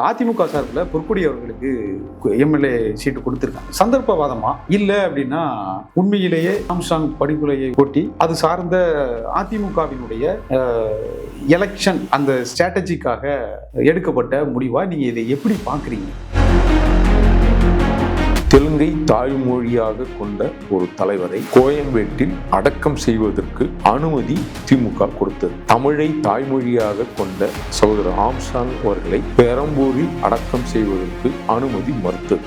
அதிமுக சார்பில் பொற்கொடி அவர்களுக்கு எம்எல்ஏ சீட்டு கொடுத்திருக்காங்க. சந்தர்ப்பவாதமா இல்ல அப்படின்னா உண்மையிலேயே ஆம்ஸ்ட்ராங் படுகொலையை ஒட்டி அது சார்ந்த அதிமுகவினுடைய எலெக்ஷன் அந்த ஸ்ட்ராட்டஜிக்காக எடுக்கப்பட்ட முடிவா நீங்க இதை எப்படி பாக்குறீங்க? தெலுங்கை தாய்மொழியாக கொண்ட ஒரு தலைவரை கோயம்பேட்டில் அடக்கம் செய்வதற்கு அனுமதி திமுக கொடுத்தது. தமிழை தாய்மொழியாக கொண்ட சகோதரர் ஆம்ஸ்ட்ராங் அவர்களை பெரம்பூரில் அடக்கம் செய்வதற்கு அனுமதி மறுத்தது.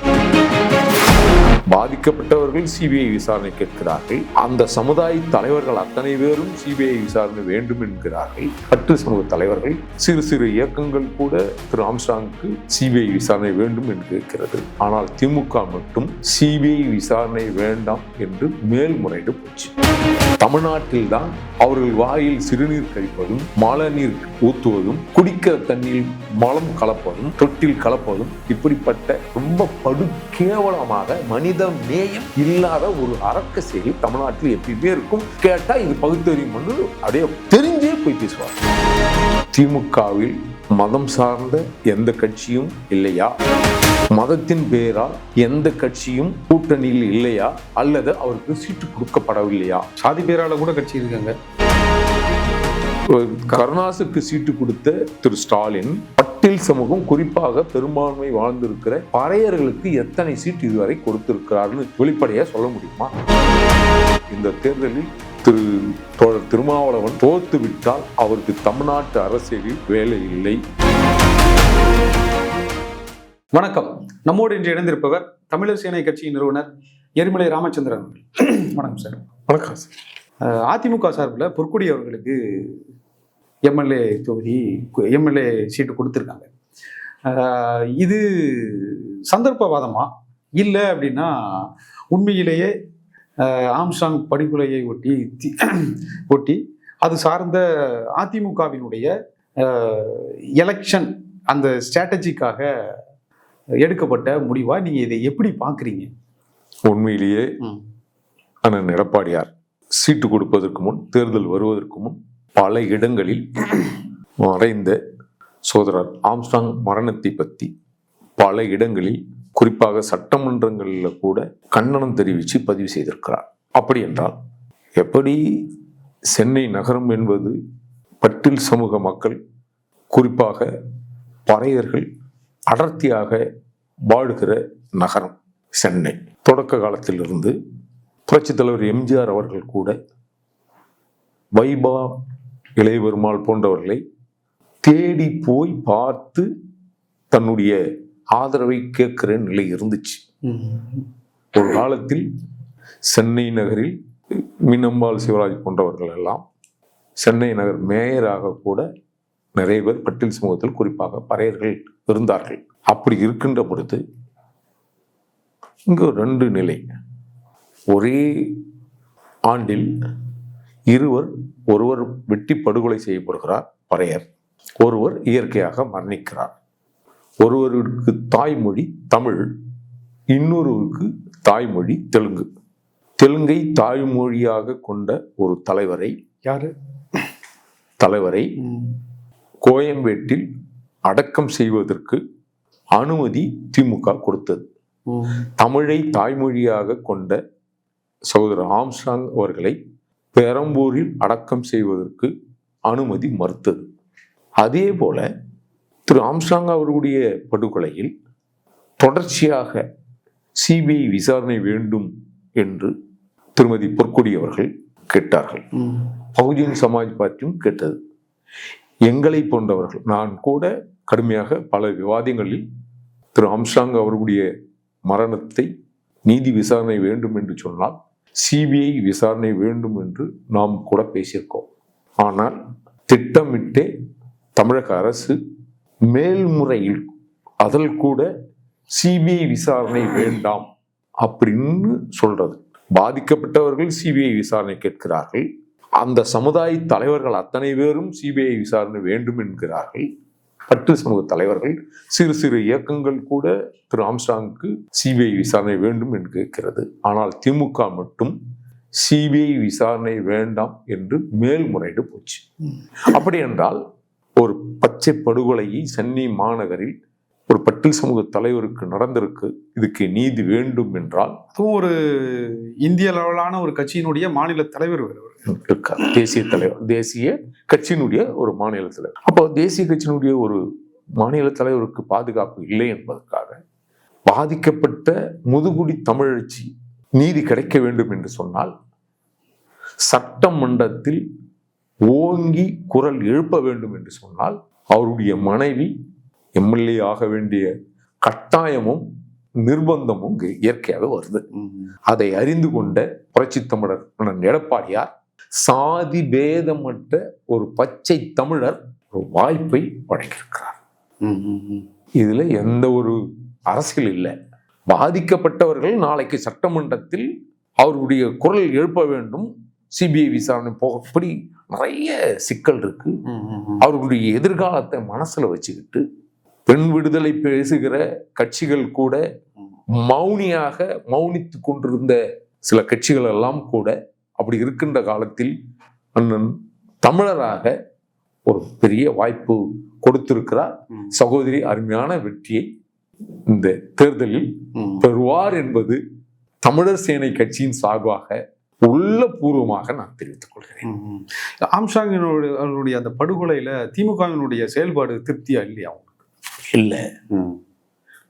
பாதிக்கப்பட்டவர்கள் சிபிஐ விசாரணை கேட்கிறார்கள். அந்த சமுதாய தலைவர்கள் அத்தனை பேரும் சிபிஐ விசாரணை வேண்டும் என்கிறார்கள். பட்டு சமூக தலைவர்கள், சிறு சிறு இயக்கங்கள் கூட திரு ஆம்ஸ்ட்ராங்குக்கு சிபிஐ விசாரணை வேண்டும் என்று கேட்கிறது. ஆனால் திமுக மட்டும் சிபிஐ விசாரணை வேண்டாம் என்று மேல்முறையீடு போச்சு. தமிழ்நாட்டில் தான் அவர்கள் வாயில் சிறுநீர் கழிப்பதும் மழைநீர் ஊத்துவதும் குடிக்கிற தண்ணீர் மலம் கலப்பதும் தொட்டில் கலப்பதும் இப்படிப்பட்ட ரொம்ப படு கேவலமாக மனித நேயம் இல்லாத ஒரு அரக்க செயல் தமிழ்நாட்டில் எப்பயுமே இருக்கும். கேட்டா இது பகுத்தறியும் என்று அப்படியே தெரிஞ்சே போய் பேசுவார். திமுகவில் மதம் சார்ந்த எந்த கட்சியும் இல்லையா? மதத்தின் பெயரால் எந்த கட்சியும் கூட்டணியில் இல்லையா? அல்லது அவருக்கு சீட்டு கொடுக்கப்படவில்லையா? சாதி பேரால கூட கட்சி இருக்காங்க. கருணாசுக்கு சீட்டு கொடுத்த திரு ஸ்டாலின் பட்டியல் சமூகம், குறிப்பாக பெரும்பான்மை வாழ்ந்திருக்கிற பறையர்களுக்கு எத்தனை சீட்டு இதுவரை கொடுத்திருக்கிறார்னு வெளிப்படையா சொல்ல முடியுமா? இந்த தேர்தலில் திரு தோழர் திருமாவளவன் தோத்து விட்டால் அவருக்கு தமிழ்நாட்டு அரசியலில் வேலை இல்லை. வணக்கம். நம்மோடு இன்று இணைந்திருப்பவர் தமிழர் சேனை கட்சியின் நிறுவனர் எரிமலை ராமச்சந்திரன். வணக்கம் சார். வணக்கம் சார். அதிமுக சார்பில் பொற்கொடி அவர்களுக்கு எம்எல்ஏ சீட்டு கொடுத்துருக்காங்க. இது சந்தர்ப்பவாதமா இல்லை அப்படின்னா உண்மையிலேயே ஆம்ஸ்ட்ராங் படுகொலையை ஒட்டி அது சார்ந்த அதிமுகவினுடைய எலெக்ஷன் அந்த ஸ்ட்ராட்டஜிக்காக எடுக்கப்பட்ட முடிவா நீங்க இதை எப்படி பாக்குறீங்க? உண்மையிலேயே அண்ணன் எடப்பாடியார் சீட்டு கொடுப்பதற்கு முன், தேர்தல் வருவதற்கு முன் பல இடங்களில் மறைந்த சகோதரர் ஆம்ஸ்ட்ராங் மரணத்தை பற்றி பல இடங்களில், குறிப்பாக சட்டமன்றங்களில் கூட கண்டனம் தெரிவித்து பதிவு செய்திருக்கிறார். அப்படி என்றால் எப்படி சென்னை நகரம் என்பது பட்டியல் சமூக மக்கள், குறிப்பாக பறையர்கள் அடர்த்தியாக வாழுகிற நகரம் சென்னை. தொடக்க காலத்திலிருந்து புரட்சித் தலைவர் எம்ஜிஆர் அவர்கள் கூட வைபா, இளையபெருமாள் போன்றவர்களை தேடி போய் பார்த்து தன்னுடைய ஆதரவை கேட்கிற நிலை இருந்துச்சு. ஒரு காலத்தில் சென்னை நகரில் மீனம்பாள் சிவராஜ் போன்றவர்கள் எல்லாம் சென்னை நகர் மேயராக கூட நிறைய பேர் பட்டியல் சமூகத்தில், குறிப்பாக பறையர்கள் இருந்தார்கள். அப்படி இருக்கின்ற பொழுது இங்கு ரெண்டு நிலை. ஒரே ஆண்டில் ஒருவர் வெட்டி படுகொலை செய்யப்படுகிறார் பறையர், ஒருவர் இயற்கையாக மரணிக்கிறார். ஒருவருக்கு தாய்மொழி தமிழ், இன்னொருவருக்கு தாய்மொழி தெலுங்கு. தெலுங்கை தாய்மொழியாக கொண்ட ஒரு தலைவரை கோயம்பேட்டில் அடக்கம் செய்வதற்கு அனுமதி திமுக கொடுத்தது. தமிழை தாய்மொழியாக கொண்ட சகோதரர் ஆம்ஸ்ட்ராங் அவர்களை பெரம்பூரில் அடக்கம் செய்வதற்கு அனுமதி மறுத்தது. அதே போல திரு ஆம்ஸ்ட்ராங் அவர்களுடைய படுகொலையில் தொடர்ச்சியாக சிபிஐ விசாரணை வேண்டும் என்று திருமதி பொற்கொடி அவர்கள் கேட்டார்கள். பகுஜன் சமாஜ் பார்ட்டியும் கேட்டது. எங்களை போன்றவர்கள், நான் கூட கடுமையாக பல விவாதங்களில் திரு ஆம்ஸ்ட்ராங் அவர்களுடைய மரணத்தை நீதி விசாரணை வேண்டும் என்று சொன்னால் சிபிஐ விசாரணை வேண்டும் என்று நாம் கூட பேசியிருக்கோம். ஆனால் திட்டமிட்டே தமிழக அரசு மேல்முறையில் அதில் கூட சிபிஐ விசாரணை வேண்டாம் அப்படின்னு சொல்றது. பாதிக்கப்பட்டவர்கள் சிபிஐ விசாரணை கேட்கிறார்கள். அந்த சமுதாய தலைவர்கள் அத்தனை பேரும் சிபிஐ விசாரணை வேண்டும் என்கிறார்கள். பட்டு சமூக தலைவர்கள், சிறு சிறு இயக்கங்கள் கூட திரு ஆம்ஸ்ட்ராங்குக்கு சிபிஐ விசாரணை வேண்டும் என்று கேட்கிறது. ஆனால் திமுக மட்டும் சிபிஐ விசாரணை வேண்டாம் என்று மேல்முறையீடு போச்சு. அப்படி என்றால் ஒரு பச்சை படுகொலையை சென்னை மாநகரில் ஒரு பட்டியல் சமூக தலைவருக்கு நடந்திருக்கு. இதுக்கு நீதி வேண்டும் என்றால் அதுவும் ஒரு இந்திய அளவிலான ஒரு கட்சியினுடைய மாநில தலைவர் இருக்கார். தேசிய தலைவர், தேசிய கட்சியினுடைய ஒரு மாநில தலைவர். அப்போ தேசிய கட்சியினுடைய ஒரு மாநில தலைவருக்கு பாதுகாப்பு இல்லை என்பதற்காக பாதிக்கப்பட்ட முதுகுடி தமிழச்சி நீதி கிடைக்க வேண்டும் என்று சொன்னால் சட்டமன்றத்தில் ஓங்கி குரல் எழுப்ப வேண்டும் என்று சொன்னால் அவருடைய மனைவி எம்எல்ஏ ஆக வேண்டிய கட்டாயமும் நிர்பந்தமும் இயற்கையாக வருது. அதை அறிந்து கொண்ட புரட்சி தமிழர் அண்ணன் எடப்பாடியார் சாதி பேதமற்ற ஒரு பச்சை தமிழர் ஒரு வாய்ப்பை வழங்கியிருக்கிறார். இதுல எந்த ஒரு அரசியல் இல்லை. பாதிக்கப்பட்டவர்கள் நாளைக்கு சட்டமன்றத்தில் அவருடைய குரல் எழுப்ப வேண்டும், சிபிஐ விசாரணை போக, இப்படி நிறைய சிக்கல் இருக்கு. அவர்களுடைய எதிர்காலத்தை மனசுல வச்சுக்கிட்டு பெண் விடுதலை பேசுகிற கட்சிகள் கூட மௌனித்து கொண்டிருந்த சில கட்சிகள் எல்லாம் கூட அப்படி இருக்கின்ற காலத்தில் அண்ணன் தமிழராக ஒரு பெரிய வாய்ப்பு கொடுத்திருக்கிறார். சகோதரி அருமையான வெற்றியை இந்த தேர்தலில் பெறுவார் என்பது தமிழர் சேனை கட்சியின் சார்பாக உள்ளபூர்வமாக நான் தெரிவித்துக் கொள்கிறேன். ஆம்ஸ்ட்ராங்கினுடைய அந்த படுகொலையில திமுகவினுடைய செயல்பாடு திருப்தியா இல்லையா? இல்லை.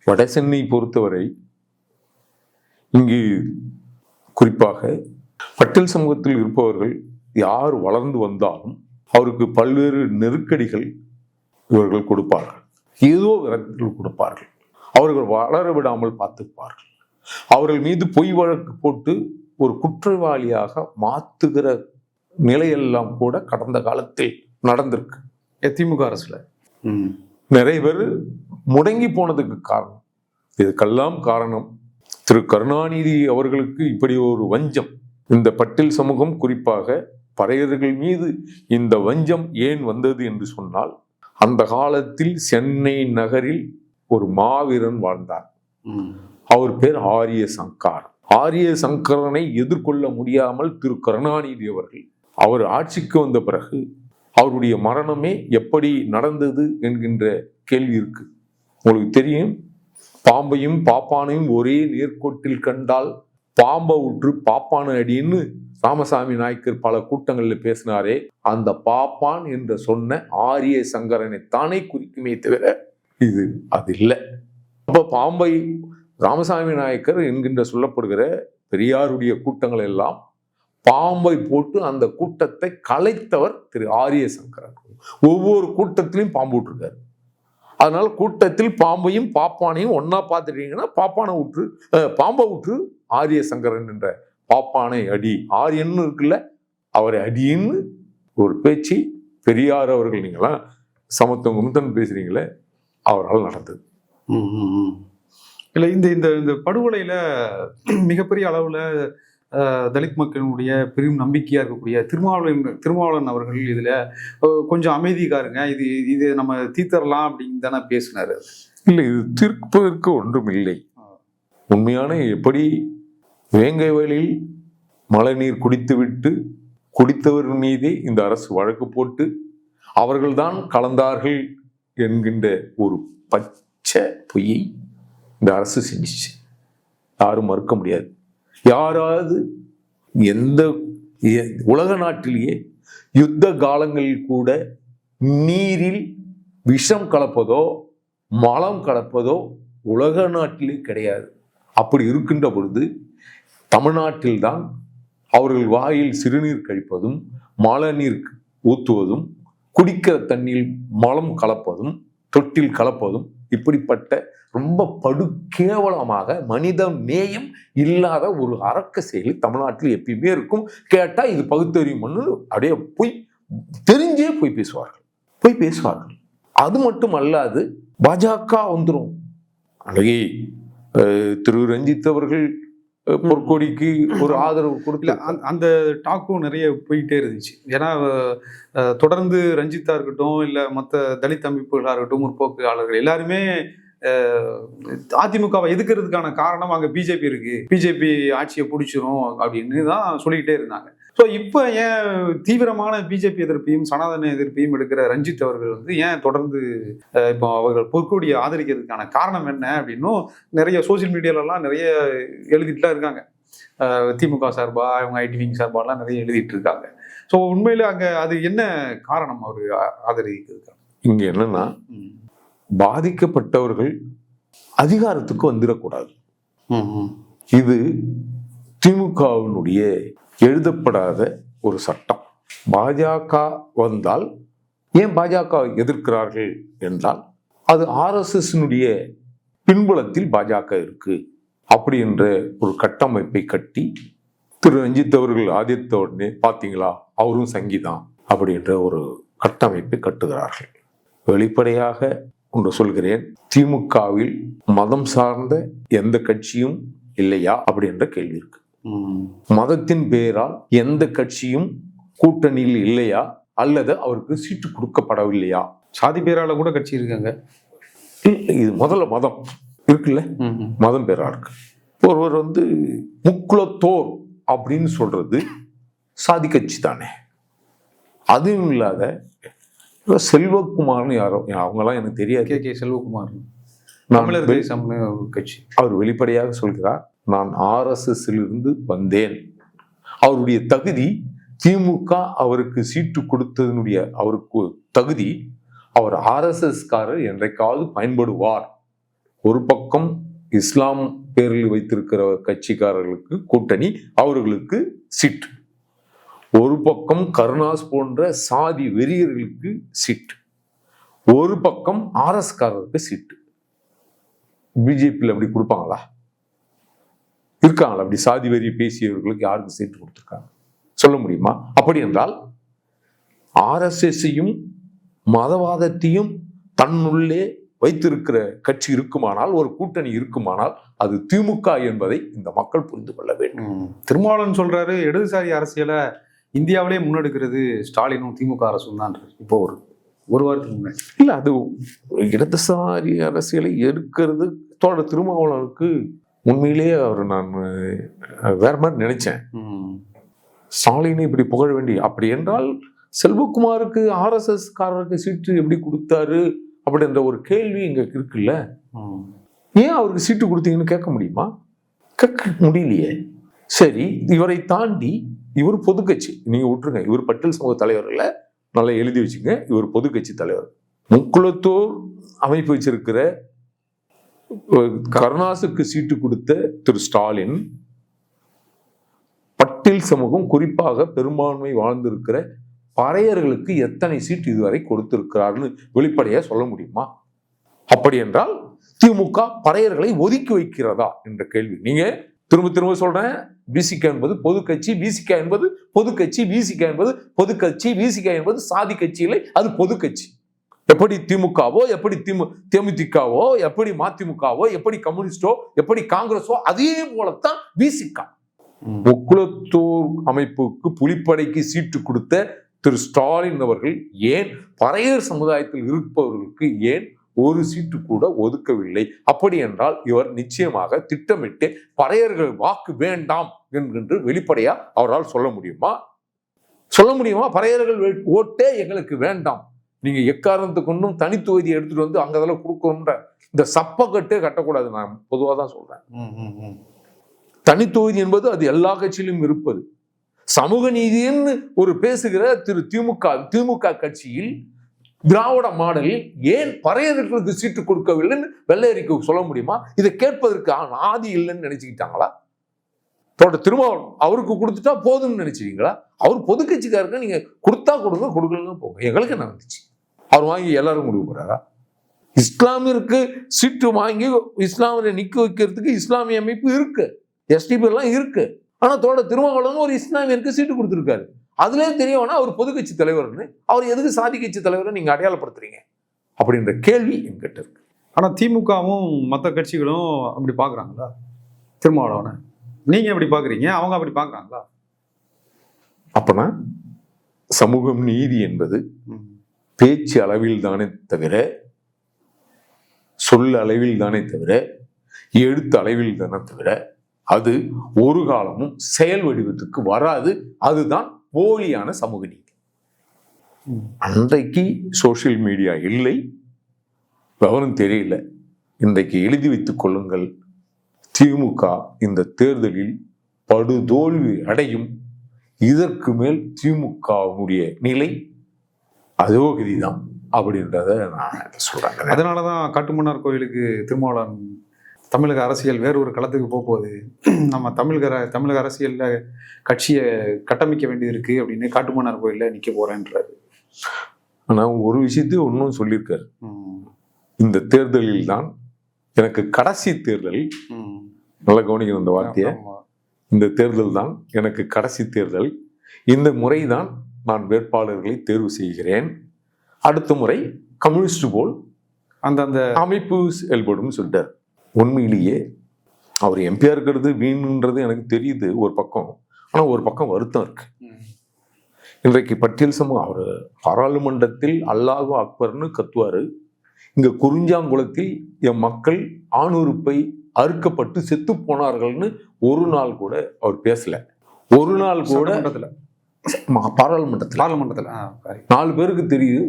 வட சென்னை பொறுத்தவரை இங்கு குறிப்பாக பட்டியல் சமூகத்தில் இருப்பவர்கள் யார் வளர்ந்து வந்தாலும் அவருக்கு பல்வேறு நெருக்கடிகள் இவர்கள் கொடுப்பார்கள். ஏதோ விதத்தில் கொடுப்பார்கள். அவர்கள் வளர விடாமல் பார்த்துப்பார்கள். அவர்கள் மீது பொய் வழக்கு போட்டு ஒரு குற்றவாளியாக மாத்துகிற நிலையெல்லாம் கூட கடந்த காலத்தில் நடந்திருக்கு. திமுக அரசுல நிறைய பேர் முடங்கி போனதுக்கு காரணம், இதுக்கெல்லாம் காரணம் திரு கருணாநிதி அவர்களுக்கு இப்படி ஒரு வஞ்சம். இந்த பட்டியல் சமூகம் குறிப்பாக பறையர்கள் மீது இந்த வஞ்சம் ஏன் வந்தது என்று சொன்னால், அந்த காலத்தில் சென்னை நகரில் ஒரு மாவீரன் வாழ்ந்தார். அவர் பேர் ஆரிய சங்கர். ஆரிய சங்கரனை எதிர்கொள்ள முடியாமல் திரு கருணாநிதி அவர்கள் அவர் ஆட்சிக்கு வந்த பிறகு அவருடைய மரணமே எப்படி நடந்தது என்கின்ற கேள்வி இருக்கு. உங்களுக்கு தெரியும், பாம்பையும் பாப்பானையும் ஒரே நேர்கோட்டில் கண்டால் பாம்பை விட்டு பாப்பான அடின்னு ராமசாமி நாயக்கர் பல கூட்டங்களில் பேசினாரே, அந்த பாப்பான் என்று சொன்ன ஆரிய சங்கரனை தானே குறிக்குமே தவிர இது அது இல்லை. அப்ப பாம்பை ராமசாமி நாயக்கர் என்கின்ற சொல்லப்படுகிற பெரியாருடைய கூட்டங்கள் எல்லாம் பாம்பை போட்டு அந்த கூட்டத்தை கலைத்தவர் திரு ஆரிய சங்கரன். ஒவ்வொரு கூட்டத்திலையும் பாம்பு விட்டுருக்காரு. அதனால கூட்டத்தில் பாம்பையும் பாப்பானையும் ஒன்னா பார்த்துட்டீங்கன்னா பாம்பை விட்டு ஆரிய சங்கரன் என்ற பாப்பானை அடி, ஆரியன்னு இருக்குல்ல அவரை அடின்னு ஒரு பேச்சு பெரியார் அவர்கள், நீங்களாம் சமத்துவம் பேசுறீங்களே, அவரால் நடந்தது. இல்லை, இந்த இந்த படுகொலையில மிகப்பெரிய அளவுல தலித் மக்களுடைய பெரும் நம்பிக்கையா இருக்கக்கூடிய திருமாவளவன் அவர்கள் இதுல கொஞ்சம் அமைதிக்காருங்க, இது நம்ம தீர்த்தரலாம் அப்படின்னு தானே பேசினாரு. இல்லை, இது தீர்ப்பதற்கு ஒன்றும் இல்லை. உண்மையான எப்படி வேங்கை வயலில் மழைநீர் குடித்துவிட்டு குடித்தவர் மீதே இந்த அரசு வழக்கு போட்டு அவர்கள்தான் கலந்தார்கள் என்கின்ற ஒரு பச்சை பொய்யை இந்த அரசு செஞ்சிச்சு. யாரும் மறுக்க முடியாது. யாராவது எந்த உலக நாட்டிலேயே யுத்த காலங்களில் கூட நீரில் விஷம் கலப்பதோ மலம் கலப்பதோ உலக நாட்டிலே கிடையாது. அப்படி இருக்கின்ற பொழுது தமிழ்நாட்டில்தான் அவர்கள் வாயில் சிறுநீர் கழிப்பதும் மழை நீர் ஊற்றுவதும் குடிக்கிற தண்ணீர் மலம் கலப்பதும் தொட்டில் கலப்பதும் இப்படிப்பட்ட ரொம்ப படுகேவலமாக மனித நேயம் இல்லாத ஒரு அரக்க செயலி தமிழ்நாட்டில் எப்பயுமே இருக்கும். கேட்டா இது பகுத்தறிவுன்னு அப்படியே போய் தெரிஞ்சே போய் பேசுவார்கள். அது மட்டும் அல்லாது பாஜக வந்துடும். அன்றைக்கு திரு ரஞ்சித் அவர்கள் பொற்கொடிக்கு ஒரு ஆதரவு கொடுக்கல, அந்த டாக்கும் நிறைய போயிட்டே இருந்துச்சு. ஏன்னா தொடர்ந்து ரஞ்சித்தா இருக்கட்டும், இல்லை மற்ற தலித் அமைப்புகளாக இருக்கட்டும், முற்போக்காளர்கள் எல்லாருமே அதிமுகவை எதிர்க்கிறதுக்கான காரணம் அங்கே பிஜேபி இருக்கு, பிஜேபி ஆட்சியை பிடிச்சிரும் அப்படின்னு தான் சொல்லிக்கிட்டே இருந்தாங்க. ஸோ இப்போ ஏன் தீவிரமான பிஜேபி எதிர்ப்பையும் சனாதன எதிர்ப்பையும் எடுக்கிற ரஞ்சித் அவர்கள் வந்து ஏன் தொடர்ந்து இப்போ அவர்கள் பொற்கொடியை ஆதரிக்கிறதுக்கான காரணம் என்ன அப்படின்னும் நிறைய சோசியல் மீடியாலலாம் நிறைய எழுதிட்டுலாம் இருக்காங்க. திமுக சார்பா அவங்க ஐடிவிங் சார்பாலாம் நிறைய எழுதிட்டு இருக்காங்க. ஸோ உண்மையில அங்கே அது என்ன காரணம் அவர் ஆதரிக்கிறதுக்கான? இங்க என்னன்னா, பாதிக்கப்பட்டவர்கள் அதிகாரத்துக்கு வந்துடக்கூடாது. இது திமுகவினுடைய எழுதப்படாத ஒரு சட்டம். பாஜக வந்தால் ஏன் பாஜக எதிர்க்கிறார்கள் என்றால் அது RSSனுடைய பின்புலத்தில் பாஜக இருக்கு அப்படி என்ற ஒரு கட்டமைப்பை கட்டி திரு ரஞ்சித் அவர்கள் ஆதித்த உடனே பார்த்தீங்களா அவரும் சங்கிதான் அப்படி என்ற ஒரு கட்டமைப்பை கட்டுகிறார்கள். வெளிப்படையாக ஒன்று சொல்கிறேன், திமுகவில் மதம் சார்ந்த எந்த கட்சியும் இல்லையா அப்படி என்ற கேள்வி இருக்கு. மதத்தின் பெயரால் எந்த கட்சியும் கூட்டணியில் இல்லையா அல்லது அவருக்கு சீட்டு கொடுக்கப்படவில்லையா? சாதி பேரால கூட கட்சி இருக்காங்க. இது முதல்ல மதம் இருக்குல்ல, மதம் பேரா இருக்கு. ஒருவர் வந்து முக்குலத்தோர் அப்படின்னு சொல்றது சாதி கட்சி தானே. அதுவும் இல்லாத செல்வகுமார்னு யாரோ, அவங்கெல்லாம் எனக்கு தெரியாது. கே செல்வகுமார் கட்சி. அவர் வெளிப்படையாக சொல்கிறார், நான் RSSலிருந்து வந்தேன். அவருடைய தகுதி திமுக அவருக்கு சீட்டு கொடுத்ததனுடைய அவருக்கு தகுதி, அவர் RSSகாரர் என்றைக்காவது பயன்படுவார். ஒரு பக்கம் இஸ்லாம் பேரில் வைத்திருக்கிற கட்சிக்காரர்களுக்கு கூட்டணி, அவர்களுக்கு சீட். ஒரு பக்கம் கருணாஸ் போன்ற சாதி வெறியர்களுக்கு சீட். ஒரு பக்கம் RSகாரருக்கு சீட்டு. பிஜேபியில் அப்படி கொடுப்பாங்களா? இருக்காங்களா அப்படி சாதி வெறி பேசியவர்களுக்கு யாருக்கு சீட்டு கொடுத்துருக்காங்க சொல்ல முடியுமா? அப்படி என்றால் RSSையும் மதவாதத்தையும் தன்னுள்ளே வைத்திருக்கிற கட்சி இருக்குமானால், ஒரு கூட்டணி இருக்குமானால் அது திமுக என்பதை இந்த மக்கள் புரிந்து கொள்ள வேண்டும். திருமாவளவன் சொல்றாரு, இடதுசாரி அரசியலை இந்தியாவிலே முன்னெடுக்கிறது ஸ்டாலினும் திமுக அரசும் தான். இப்போ ஒரு வாரத்துக்கு முன்னாடி இல்ல, அது இடதுசாரி அரசியலை எடுக்கிறது தோழர் திருமாவளவனுக்கு உண்மையிலேயே அவர் நான் வேற மாதிரி நினைச்சேன். ஸ்டாலினை இப்படி புகழ வேண்டி, அப்படி என்றால் செல்வகுமாருக்கு RSSகாரருக்கு சீட்டு எப்படி கொடுத்தாரு அப்படின்ற ஒரு கேள்வி இங்க இருக்குல்ல. ஏன் அவருக்கு சீட்டு கொடுத்தீங்கன்னு கேட்க முடியுமா? கேட்க முடியலையே. சரி, இவரை தாண்டி இவர் பொது கட்சி, நீங்க விட்டுருங்க, இவர் பட்டியல் சமூக தலைவர்களை நல்லா எழுதி வச்சுங்க, இவர் பொது கட்சி தலைவர். முக்குலத்தோர் அமைப்பு வச்சிருக்கிற கருணாசுக்கு சீட்டு கொடுத்த திரு ஸ்டாலின் பட்டியல் சமூகம், குறிப்பாக பெரும்பான்மை வாழ்ந்திருக்கிற பறையர்களுக்கு எத்தனை சீட்டு இதுவரை கொடுத்திருக்கிறார்னு வெளிப்படையா சொல்ல முடியுமா? அப்படி என்றால் திமுக பறையர்களை ஒதுக்கி வைக்கிறதா என்ற கேள்வி. நீங்க திரும்ப திரும்ப சொல்றேன், பிசிக என்பது பொது கட்சி, பிசிக என்பது பொது கட்சி, பிசிக என்பது பொது கட்சி, பிசிக என்பது சாதி கட்சி இல்லை, அது பொது கட்சி. எப்படி திமுகவோ, எப்படி தேமுதிகவோ, எப்படி மதிமுகவோ, எப்படி கம்யூனிஸ்டோ, எப்படி காங்கிரஸோ, அதே போலத்தான் பிசிக. முக்குலத்தோர் அமைப்புக்கு புலிப்படைக்கு சீட்டு கொடுத்த திரு ஸ்டாலின் அவர்கள் ஏன் பறையர் சமுதாயத்தில் இருப்பவர்களுக்கு ஏன் ஒரு சீட்டு கூட ஒதுக்கவில்லை? அப்படி என்றால் இவர் நிச்சயமாக திட்டமிட்டு பறையர்கள் வாக்கு வேண்டாம் என்று வெளிப்படையா அவரால் சொல்ல முடியுமா? சொல்ல முடியுமா? பறையர்கள் ஓட்டே எங்களுக்கு வேண்டாம், நீங்க எக்காரணத்தை கொண்டும் தனி தொகுதியை எடுத்துட்டு வந்து அங்கதெல்லாம் கொடுக்கணும்ன்ற இந்த சப்பக்கட்டே கட்டக்கூடாது. நான் பொதுவாக தான் சொல்றேன். தனி தொகுதி என்பது அது எல்லா கட்சியிலும் இருப்பது. சமூக நீதின்னு ஒரு பேசுகிற திரு திமுக கட்சியில் திராவிட மாடலில் ஏன் பறையர்களுக்கு சீட்டு கொடுக்கவில்லைன்னு வெள்ளையறிக்கை சொல்ல முடியுமா? இதை கேட்பதற்கு ஆதி இல்லைன்னு நினைச்சுக்கிட்டாங்களா? திருமாவளவன் அவருக்கு கொடுத்துட்டா போதும்னு நினைச்சிருக்கீங்களா? அவர் பொது கட்சிக்காரங்க, நீங்க கொடுத்தா கொடுங்க, கொடுக்கலன்னு போங்க, எங்களுக்கு என்ன வந்துச்சு? அவர் வாங்கி எல்லாரும் முடிவு போறாரா? இஸ்லாமியருக்கு சீட்டு வாங்கி இஸ்லாமிய நிக்க வைக்கிறதுக்கு இஸ்லாமிய அமைப்பு இருக்கு, STP எல்லாம் இருக்கு. ஆனா திருமாவளவன் ஒரு இஸ்லாமியருக்கு சீட்டு கொடுத்துருக்காரு. அதுலயே தெரியவனா அவர் பொது கட்சி தலைவர்னு. அவர் எதுக்கு சாதி கட்சி தலைவரை நீங்க அடையாளப்படுத்துறீங்க அப்படின்ற கேள்வி என்கிட்ட இருக்கு. ஆனா திமுகவும் மற்ற கட்சிகளும் அப்படி பாக்குறாங்களா திருமாவளவனை? நீங்க எப்படி பாக்குறீங்க, அவங்க அப்படி பாக்குறாங்களா? அப்பனா சமூகம் நீதி என்பது பேச்சு அளவில் தானே தவிர, சொல் அளவில் தானே தவிர, எழுத்து அளவில் தானே தவிர, அது ஒரு காலமும் செயல் வடிவத்துக்கு வராது. அதுதான் போலியான சமூக நீதி. அன்றைக்கு சோசியல் மீடியா இல்லை, விவரம் தெரியல. இன்றைக்கு எழுதி வைத்துக் கொள்ளுங்கள், திமுக இந்த தேர்தலில் படுதோல்வி அடையும். இதற்கு மேல் திமுகவுடைய நிலை அதோகதிதான் அப்படின்றத நான் சொல்றேன். அதனாலதான் காட்டுமன்னார் கோயிலுக்கு திருமாவளவன் தமிழக அரசியல் வேறு ஒரு களத்துக்கு போகுது, நம்ம தமிழக அரசியல்ல கட்சியை கட்டமைக்க வேண்டியது இருக்கு அப்படின்னு காட்டுமன்னார் கோயில்ல நிக்க போறேன்றாரு. ஆனா ஒரு விஷயத்தையும் ஒன்னும் சொல்லியிருக்காரு, இந்த தேர்தலில் தான் எனக்கு கடைசி தேர்தல், நல்லா கவனிக்கணும் இந்த வார்த்தையை, இந்த தேர்தல் தான் எனக்கு கடைசி தேர்தல், இந்த முறைதான் நான் வேட்பாளர்களை தேர்வு செய்கிறேன், அடுத்த முறை கம்யூனிஸ்ட் போல் அந்த அமைப்பு செயல்படும் சொல்லிட்டார். உண்மையிலேயே அவர் எம்பியா இருக்கிறது வீணுன்றது எனக்கு தெரியுது ஒரு பக்கம், ஆனா ஒரு பக்கம் வருத்தம் இருக்கு. இன்றைக்கு பட்டியல் சமூகம், அவர் பாராளுமன்றத்தில் அல்லாஹு அக்பர்னு கத்துவாரு, இங்க குறிஞ்சாங்குளத்தில் என் மக்கள் ஆணுறுப்பை அறுக்கப்பட்டு செத்து போனார்கள்னு ஒரு நாள் கூட அவர் பேசல. ஒரு நாள் கூட பாராளுமன்றத்தில் 4 பேருக்கு தெரியுது.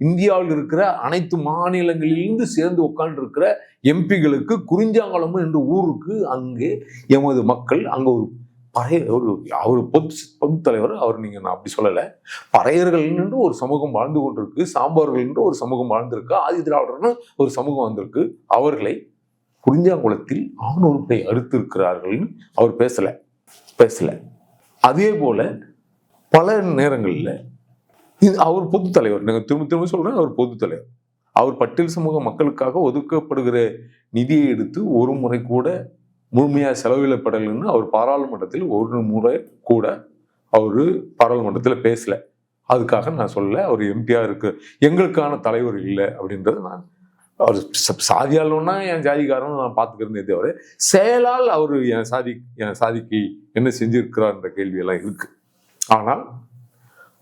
இந்தியாவில் இருக்கிற அனைத்து மாநிலங்களிலிருந்து சேர்ந்து உட்கார்ந்து இருக்கிற எம்பிகளுக்கு குறிஞ்சாங்குளம் என்ற ஊருக்கு அங்கே எமது மக்கள் அங்க அவர் பொது தலைவர் அவர், நீங்க நான் அப்படி சொல்லலை, பறையர்கள் என்று ஒரு சமூகம் வாழ்ந்து கொண்டிருக்கு, சாம்பார்கள் என்று ஒரு சமூகம் வாழ்ந்திருக்கு, ஆதி திராவிடர்னு ஒரு சமூகம் வந்திருக்கு, அவர்களை குறிஞ்சாங்குளத்தில் ஆணுறுப்பை அறுத்திருக்கிறார்கள்னு அவர் பேசல. அதே போல பல நேரங்களில் அவர் பொது தலைவர், நாங்கள் திரும்ப சொல்றேன், அவர் பொது தலைவர், அவர் பட்டியல் சமூக மக்களுக்காக ஒதுக்கப்படுகிற நிதியை எடுத்து ஒரு முறை கூட முழுமையாக செலவிடப்படலைன்னு அவர் பாராளுமன்றத்தில் ஒரு முறை கூட அவர் பாராளுமன்றத்தில் பேசல. அதுக்காக நான் சொல்லல அவர் எம்பியா இருக்கு, எங்களுக்கான தலைவர் இல்லை அப்படின்றது. நான் அவர் சாதியாளன்னா என் ஜாதிக்காரன் நான் பார்த்துக்கிறதே தவிர செயலால் அவர் என் சாதிக்கு என்ன செஞ்சிருக்கிறார்ன்ற கேள்வியெல்லாம் இருக்கு. ஆனால்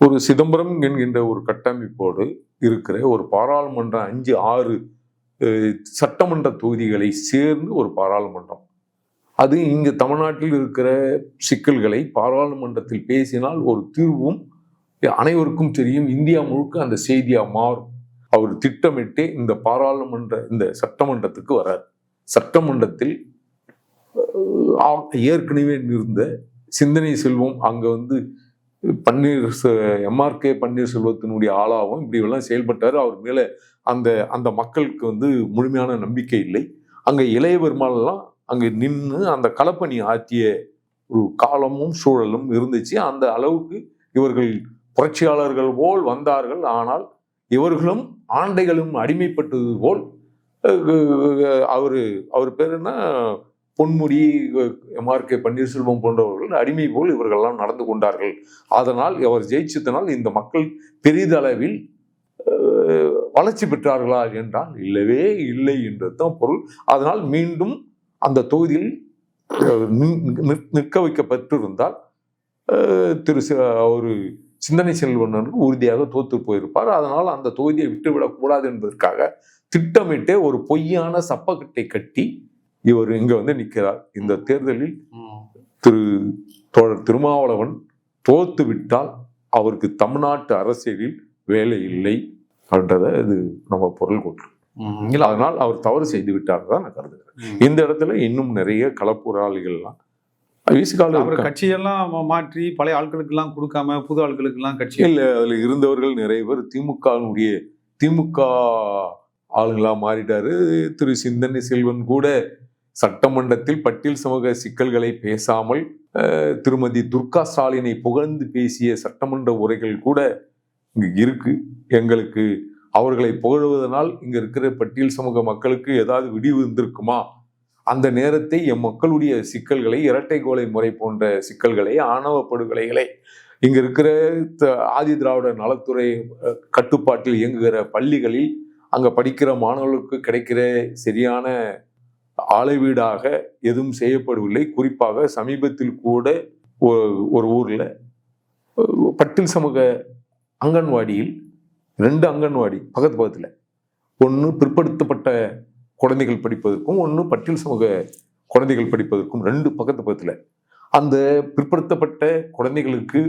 ஒரு சிதம்பரம் என்கின்ற ஒரு கட்டமைப்போடு இருக்கிற ஒரு பாராளுமன்றம் 5-6 சட்டமன்ற தொகுதிகளை சேர்ந்து ஒரு பாராளுமன்றம், அது இங்கு தமிழ்நாட்டில் இருக்கிற சிக்கல்களை பாராளுமன்றத்தில் பேசினால் ஒரு தீர்வும் அனைவருக்கும் தெரியும், இந்தியா முழுக்க அந்த செய்தியா மாறும். அவர் திட்டமிட்டே இந்த சட்டமன்றத்துக்கு வரார். சட்டமன்றத்தில் ஏற்கனவே இருந்த சிந்தனை செல்வம் அங்க எம்ஆர்கே பன்னீர்செல்வத்தினுடைய ஆளாகவும் இப்படி எல்லாம் செயல்பட்டாரு. அவர் மேல அந்த மக்களுக்கு முழுமையான நம்பிக்கை இல்லை. அங்க இளைய பெருமாளெல்லாம் அங்க நின்று அந்த களப்பணி ஆற்றிய ஒரு காலமும் சூழலும் இருந்துச்சு. அந்த அளவுக்கு இவர்கள் புரட்சியாளர்கள் போல் வந்தார்கள். ஆனால் இவர்களும் ஆண்டைகளும் அடிமைப்பட்டது போல் அவர் பேர் என்ன, பொன்முடி, எம்ஆர்கே பன்னீர்செல்வம் போன்றவர்கள் அடிமை போல் இவர்கள்லாம் நடந்து கொண்டார்கள். அதனால் அவர் ஜெயிச்சதனால் இந்த மக்கள் பெரிதளவில் வளர்ச்சி பெற்றார்களா என்றால் இல்லவே இல்லை என்றுதான் பொருள். அதனால் மீண்டும் அந்த தொகுதியில் நிற்க வைக்கப்பட்டிருந்தால் ஒரு சிந்தனை செல்வன் உறுதியாக தோற்று போயிருப்பார். அதனால் அந்த தொகுதியை விட்டுவிடக்கூடாது என்பதற்காக திட்டமிட்டே ஒரு பொய்யான சப்பக்கட்டை கட்டி இவர் இங்க நிற்கிறார். இந்த தேர்தலில் தோழர் திருமாவளவன் தோத்து விட்டால் அவருக்கு தமிழ்நாட்டு அரசியலில் வேலை இல்லை அப்படின்றத இது நம்ம பொருள் கொள்ளும். அதனால் அவர் தவறு செய்து விட்டார் தான் நான் கருதுகிறேன். இந்த இடத்துல இன்னும் நிறைய களப்போராளிகள்லாம் கட்சியெல்லாம் மாற்றி பழைய ஆட்களுக்கு எல்லாம் கொடுக்காம புது ஆட்களுக்கு எல்லாம் கட்சி இல்லை, அதுல இருந்தவர்கள் நிறைய பேர் திமுக ஆளுங்களா மாறிட்டாரு. திரு சிந்தனை செல்வன் கூட சட்டமன்றத்தில் பட்டியல் சமூக சிக்கல்களை பேசாமல் திருமதி துர்கா ஸ்டாலினை புகழ்ந்து பேசிய சட்டமன்ற உரைகள் கூட இங்கு இருக்கு. எங்களுக்கு அவர்களை புகழ்வதனால் இங்க இருக்கிற பட்டியல் சமூக மக்களுக்கு ஏதாவது விடிவு இருந்திருக்குமா, அந்த நேரத்தை எம் மக்களுடைய சிக்கல்களை, இரட்டை கோலை முறை போன்ற சிக்கல்களை, ஆணவ படுகொலைகளை, இங்க இருக்கிற ஆதி திராவிட நலத்துறை கட்டுப்பாட்டில் இயங்குகிற பள்ளிகளில் அங்க படிக்கிற மாணவர்களுக்கு கிடைக்கிற சரியான ஆலைவீடாக எதுவும் செய்யப்படவில்லை. குறிப்பாக சமீபத்தில் கூட ஒரு ஊர்ல பட்டியல் சமூக அங்கன்வாடியில் 2 அங்கன்வாடி பக்கத்துல, ஒன்று பிற்படுத்தப்பட்ட குழந்தைகள் படிப்பதற்கும், ஒன்று பட்டியல் சமூக குழந்தைகள் படிப்பதற்கும் 2 பக்கத்துல அந்த பிற்படுத்தப்பட்ட குழந்தைகளுக்கு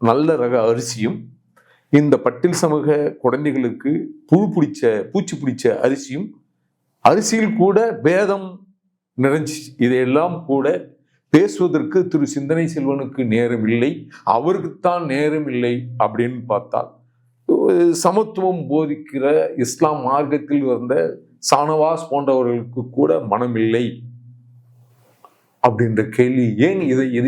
நல்ல ரக அரிசியும், இந்த பட்டியல் சமூக குழந்தைகளுக்கு பூச்சி பிடிச்ச அரிசியும், அரிசியில் கூட பேதம் நிறைஞ்சி இதையெல்லாம் கூட பேசுவதற்கு திரு சிந்தனை செல்வனுக்கு நேரம் இல்லை, அவருக்குத்தான் நேரம் இல்லை அப்படின்னு பார்த்தால், சமத்துவம் போதிக்கிற இஸ்லாம் மார்க்கத்தில் வந்த சானவாஸ் போன்றவர்களுக்கு கூட மனம் இல்லை அப்படின்ற கேள்வி. ஏன்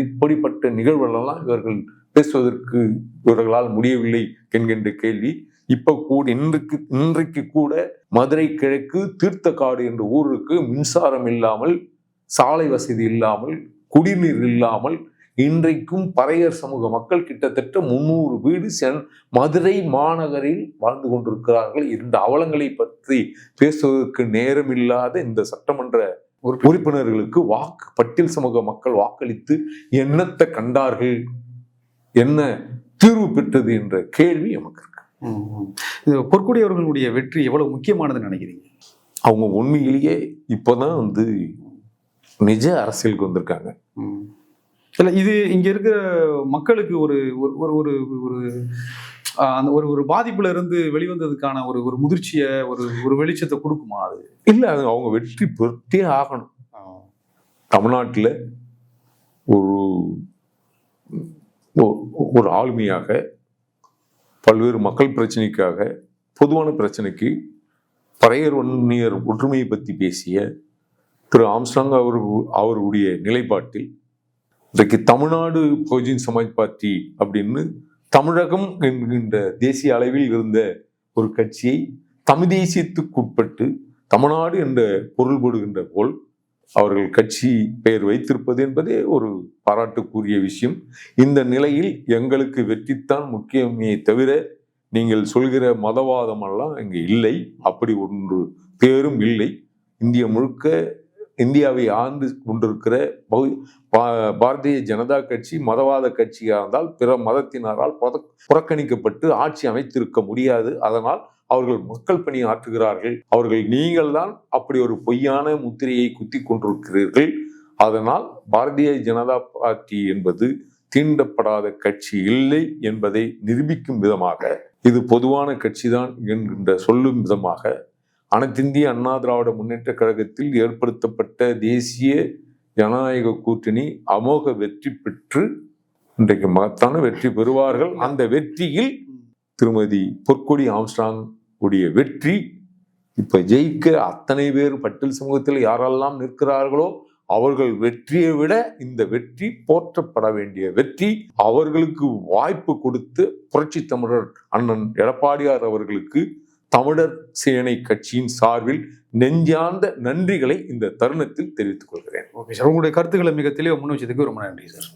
இப்படிப்பட்ட நிகழ்வுகளெல்லாம் இவர்கள் பேசுவதற்கு இவர்களால் முடியவில்லை என்கின்ற கேள்வி இப்ப கூட இன்றைக்கு கூட மதுரை கிழக்கு தீர்த்தக்காடு என்ற ஊருக்கு மின்சாரம் இல்லாமல், சாலை வசதி இல்லாமல், குடிநீர் இல்லாமல் இன்றைக்கும் பறையர் சமூக மக்கள் கிட்டத்தட்ட 300 வீடு மதுரை மாநகரில் வாழ்ந்து கொண்டிருக்கிறார்கள். இந்த அவலங்களை பற்றி பேசுவதற்கு நேரம் இல்லாத இந்த சட்டமன்ற உறுப்பினர்களுக்கு பட்டியல் சமூக மக்கள் வாக்களித்து என்னத்தை கண்டார்கள், என்ன தீர்வு பெற்றது என்ற கேள்வி நமக்கு இருக்கு. பொற்கொடி அவர்களுடைய வெற்றி எவ்வளவு முக்கியமானதுன்னு நினைக்கிறீங்க? அவங்க உண்மையிலேயே இப்பதான் நிஜ அரசியலுக்கு வந்திருக்காங்க. இல்ல, இது இங்க இருக்கிற மக்களுக்கு ஒரு ஒரு அந்த ஒரு பாதிப்புல இருந்து வெளிவந்ததுக்கான ஒரு முதிர்ச்சிய ஒரு வெளிச்சத்தை கொடுக்குமா? அது இல்ல, அது அவங்க வெற்றி பெற்றே ஆகணும். தமிழ்நாட்டில் ஒரு ஆளுமையாக பல்வேறு மக்கள் பிரச்சனைக்காக, பொதுவான பிரச்சனைக்கு பறையர் வன்னியர் ஒற்றுமையை பற்றி பேசிய திரு ஆம்ஸ்ட்ராங் அவருடைய நிலைப்பாட்டில் இன்றைக்கு தமிழ்நாடு பகுஜன் சமாஜ் பார்ட்டி அப்படின்னு தமிழகம் என்கின்ற தேசிய அளவில் இருந்த ஒரு கட்சியை தமிழ் தேசியத்துக்குட்பட்டு தமிழ்நாடு என்ற பொருள்படுகின்ற போல் அவர்கள் கட்சி பெயர் வைத்திருப்பது என்பதே ஒரு பாராட்டுக்குரிய விஷயம். இந்த நிலையில் எங்களுக்கு வெற்றித்தான் முக்கியமே தவிர நீங்கள் சொல்கிற மதவாதம் எல்லாம் இங்கே இல்லை, அப்படி ஒன்று பேரும் இல்லை. இந்தியாவை ஆண்டு கொண்டிருக்கிற பாரதிய ஜனதா கட்சி மதவாத கட்சியாக இருந்தால் பிற மதத்தினரால் புறக்கணிக்கப்பட்டு ஆட்சி அமைத்திருக்க முடியாது. அதனால் அவர்கள் மக்கள் பணி ஆற்றுகிறார்கள். நீங்கள் தான் அப்படி ஒரு பொய்யான முத்திரையை குத்தி கொண்டிருக்கிறீர்கள். அதனால் பாரதிய ஜனதா பார்ட்டி என்பது தீண்டப்படாத கட்சி இல்லை என்பதை நிரூபிக்கும் விதமாக, இது பொதுவான கட்சிதான் என்கின்ற சொல்லும் விதமாக அனைத்திந்திய அண்ணா திராவிட முன்னேற்ற கழகத்தில் ஏற்படுத்தப்பட்ட தேசிய ஜனநாயக கூட்டணி அமோக வெற்றி பெற்று இன்றைக்கு மகத்தான வெற்றி பெறுவார்கள். அந்த வெற்றியில் திருமதி பொற்கொடி ஆம்ஸ்ட்ராங் உடைய வெற்றி இப்ப ஜெயிக்க அத்தனை பேர் பட்டியல் சமூகத்தில் யாரெல்லாம் நிற்கிறார்களோ அவர்கள் வெற்றியை விட இந்த வெற்றி போற்றப்பட வேண்டிய வெற்றி. அவர்களுக்கு வாய்ப்பு கொடுத்து புரட்சி தமிழர் அண்ணன் எடப்பாடியார் அவர்களுக்கு தமிழர் சேனை கட்சியின் சார்பில் நெஞ்சார்ந்த நன்றிகளை இந்த தருணத்தில் தெரிவித்துக் கொள்கிறேன். ஓகே சார், உங்களுடைய கருத்துக்களை மிக தெளிவாக முன் வச்சதுக்கு ரொம்ப நன்றி சார்.